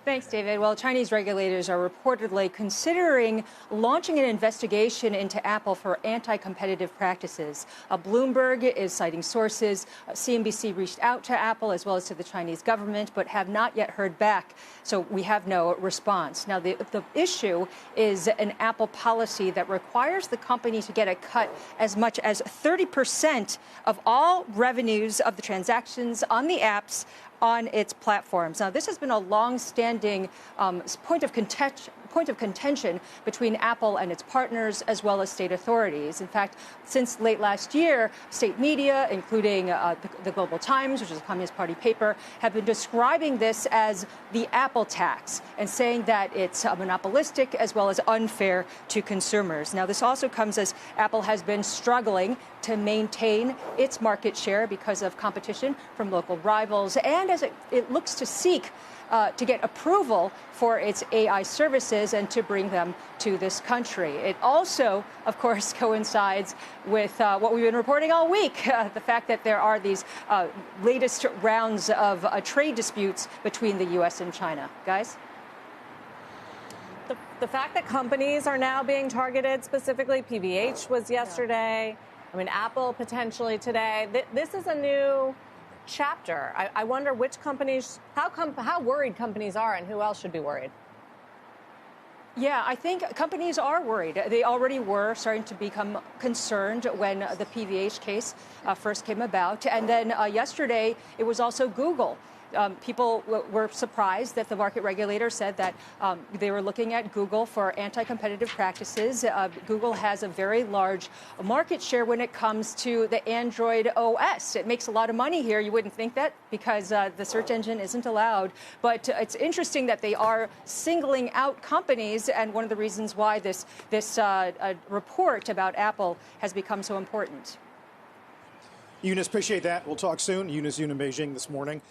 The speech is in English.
Thanks, David. Well, Chinese regulators are reportedly considering launching an investigation into Apple for anti-competitive practices. Bloomberg is citing sources. CNBC reached out to Apple as well as to the Chinese government, but have not yet heard back. So we have no response. Now, the issue is an Apple policy that requires the company to get a cut as much as 30% of all revenues of the transactions on the apps on its platforms. Now, this has been a long-standing point of contention between Apple and its partners, as well as state authorities. In fact, since late last year, state media, including the Global Times, which is a Communist Party paper, have been describing this as the Apple tax and saying that it's monopolistic as well as unfair to consumers. Now, this also comes as Apple has been struggling to maintain its market share because of competition from local rivals, and as it looks to seek to get approval for its AI services and to bring them to this country. It also, of course, coincides with what we've been reporting all week, the fact that there are these latest rounds of trade disputes between the U.S. and China. Guys? The fact that companies are now being targeted, specifically PVH was yesterday. Yeah. I mean, Apple potentially today. This is a new chapter. I wonder which companies, how worried companies are and who else should be worried. Yeah, I think companies are worried. They already were starting to become concerned when the PVH case first came about. And then yesterday, it was also Google. People were surprised that the market regulator said that they were looking at Google for anti-competitive practices. Google has a very large market share when it comes to the Android OS. It makes a lot of money here. You wouldn't think that because the search engine isn't allowed. But it's interesting that they are singling out companies, and one of the reasons why this report about Apple has become so important. Eunice, appreciate that. We'll talk soon. Eunice Yoon in Beijing this morning.